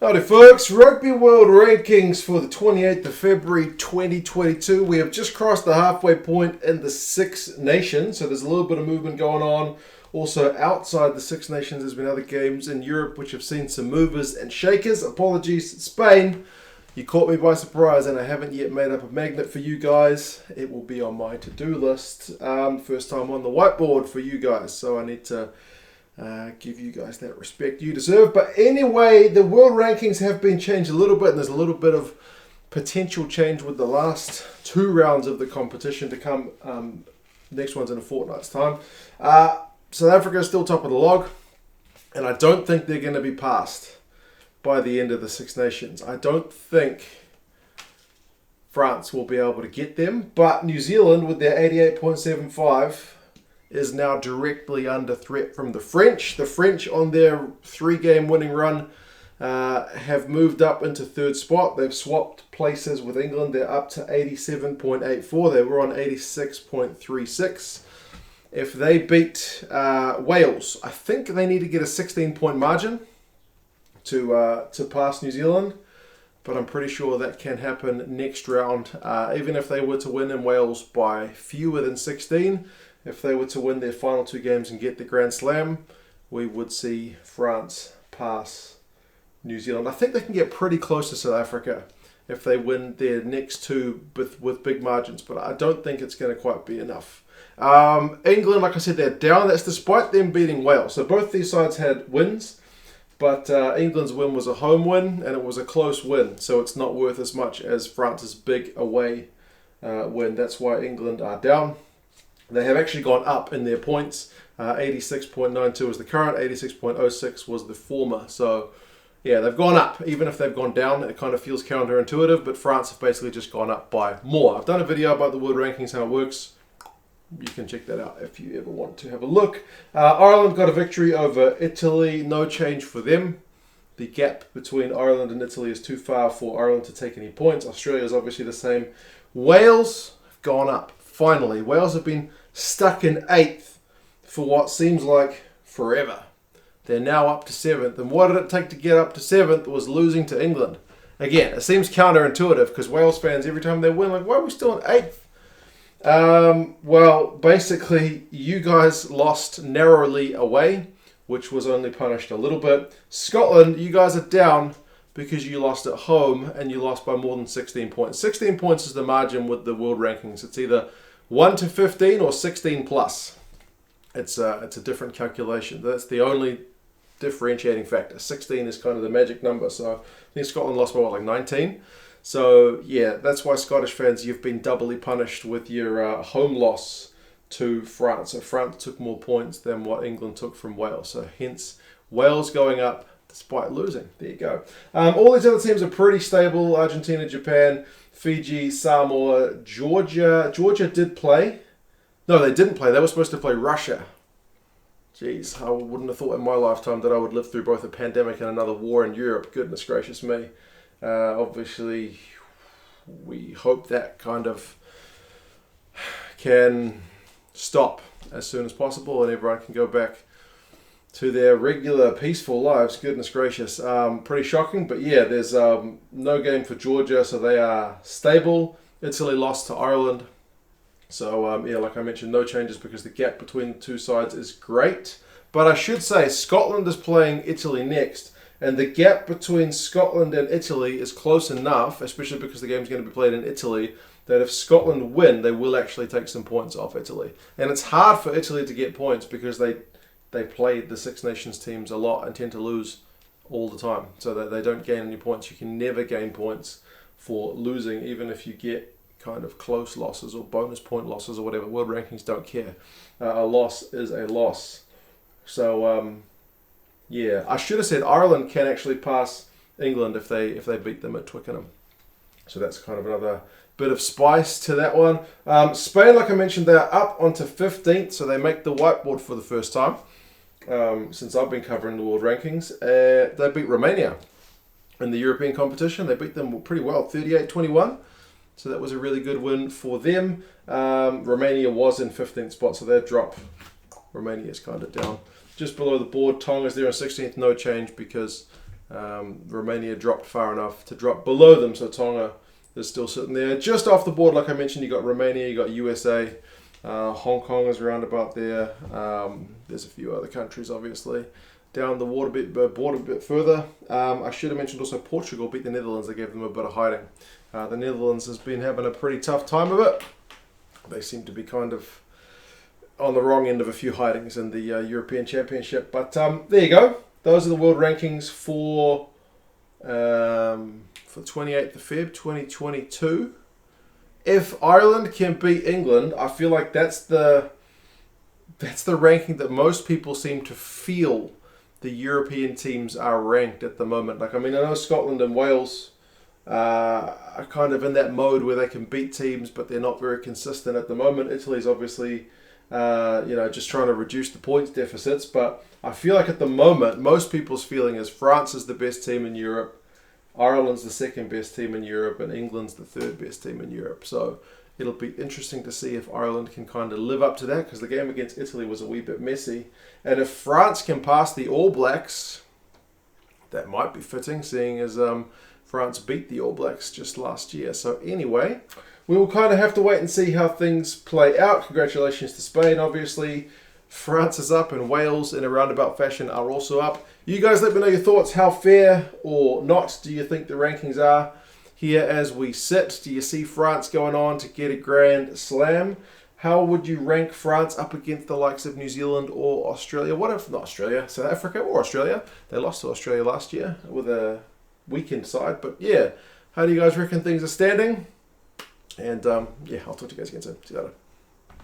Howdy folks, Rugby World Rankings for the 28th of February 2022. We have just crossed the halfway point in the Six Nations, so there's a little bit of movement going on. Also outside the Six Nations, there's been other games in Europe which have seen some movers and shakers. Apologies, Spain. You caught me by surprise and I haven't yet made up a magnet for you guys. It will be on my to-do list. First time on the whiteboard for you guys, so I need to give you guys that respect you deserve. But anyway, the world rankings have been changed a little bit, and there's a little bit of potential change with the last two rounds of the competition to come. Next one's in a fortnight's time. South Africa is still top of the log, and I don't think they're going to be passed by the end of the Six Nations. I don't think France will be able to get them, but New Zealand with their 88.75 is now directly under threat from the French. The French on their three-game winning run have moved up into third spot. They've swapped places with England. They're up to 87.84. They were on 86.36. If they beat Wales, I think they need to get a 16-point margin to pass New Zealand. But I'm pretty sure that can happen next round. Even if they were to win in Wales by fewer than 16, if they were to win their final two games and get the Grand Slam, we would see France pass New Zealand. I think they can get pretty close to South Africa if they win their next two with big margins, but I don't think it's going to quite be enough. England, like I said, they're down. That's despite them beating Wales. So both these sides had wins, but England's win was a home win, and it was a close win, so it's not worth as much as France's big away win. That's why England are down. They have actually gone up in their points. 86.92 is the current, 86.06 was the former. So, yeah, they've gone up. Even if they've gone down, it kind of feels counterintuitive, but France have basically just gone up by more. I've done a video about the world rankings, how it works. You can check that out if you ever want to have a look. Ireland got a victory over Italy. No change for them. The gap between Ireland and Italy is too far for Ireland to take any points. Australia is obviously the same. Wales have gone up. Finally, Wales have been stuck in 8th for what seems like forever. They're now up to 7th. And what did it take to get up to 7th was losing to England. Again, it seems counterintuitive because Wales fans, every time they win, like, why are we still in 8th? Well, basically, you guys lost narrowly away, which was only punished a little bit. Scotland, you guys are down because you lost at home and you lost by more than 16 points. 16 points is the margin with the world rankings. It's either 1 to 15 or 16 plus. It's a different calculation. That's the only differentiating factor. 16 is kind of the magic number. So I think Scotland lost by what, like 19? So yeah, that's why Scottish fans, you've been doubly punished with your home loss to France. So France took more points than what England took from Wales. So hence Wales going up despite losing. There you go. All these other teams are pretty stable. Argentina, Japan, Fiji, Samoa, Georgia. Georgia did play. No, they didn't play. They were supposed to play Russia. Jeez, I wouldn't have thought in my lifetime that I would live through both a pandemic and another war in Europe. Goodness gracious me. Obviously, we hope that kind of can stop as soon as possible and everyone can go back to their regular peaceful lives. Goodness gracious. Pretty shocking, but yeah, there's no game for Georgia, so they are stable. Italy lost to Ireland. So yeah, like I mentioned, no changes because the gap between the two sides is great. But I should say Scotland is playing Italy next, and the gap between Scotland and Italy is close enough, especially because the game's going to be played in Italy, that if Scotland win, they will actually take some points off Italy. And it's hard for Italy to get points because they play the Six Nations teams a lot and tend to lose all the time. So that they don't gain any points. You can never gain points for losing, even if you get kind of close losses or bonus point losses or whatever. World rankings don't care. A loss is a loss. So, yeah, I should have said Ireland can actually pass England if they beat them at Twickenham. So that's kind of another bit of spice to that one. Spain, like I mentioned, they're up onto 15th, so they make the whiteboard for the first time since I've been covering the world rankings. They beat Romania in the European competition. They beat them pretty well, 38-21. So that was a really good win for them. Romania was in 15th spot, so their drop. Romania is kind of down just below the board. Tonga's there in 16th, no change because Romania dropped far enough to drop below them, so Tonga is still sitting there. Just off the board, like I mentioned, you got Romania, you got USA, Hong Kong is around about there. There's a few other countries, obviously, down the board a bit further. I should have mentioned also Portugal beat the Netherlands. They gave them a bit of hiding. The Netherlands has been having a pretty tough time of it. They seem to be kind of on the wrong end of a few hidings in the European Championship. But there you go. Those are the world rankings for 28th of Feb 2022. If Ireland can beat England, I feel like that's the ranking that most people seem to feel the European teams are ranked at the moment. Like, I mean, I know Scotland and Wales are kind of in that mode where they can beat teams, but they're not very consistent at the moment. Italy's obviously, just trying to reduce the points deficits. But I feel like at the moment, most people's feeling is France is the best team in Europe, Ireland's the second best team in Europe, and England's the third best team in Europe. So it'll be interesting to see if Ireland can kind of live up to that, because the game against Italy was a wee bit messy. And if France can pass the All Blacks, that might be fitting, seeing as France beat the All Blacks just last year. So anyway, we will kind of have to wait and see how things play out. Congratulations to Spain, obviously. France is up, and Wales, in a roundabout fashion, are also up. You guys let me know your thoughts. How fair or not do you think the rankings are here as we sit? Do you see France going on to get a grand slam? How would you rank France up against the likes of New Zealand or Australia? What if not Australia, South Africa or Australia? They lost to Australia last year with a weekend side. But yeah, how do you guys reckon things are standing? And I'll talk to you guys again soon. See you later.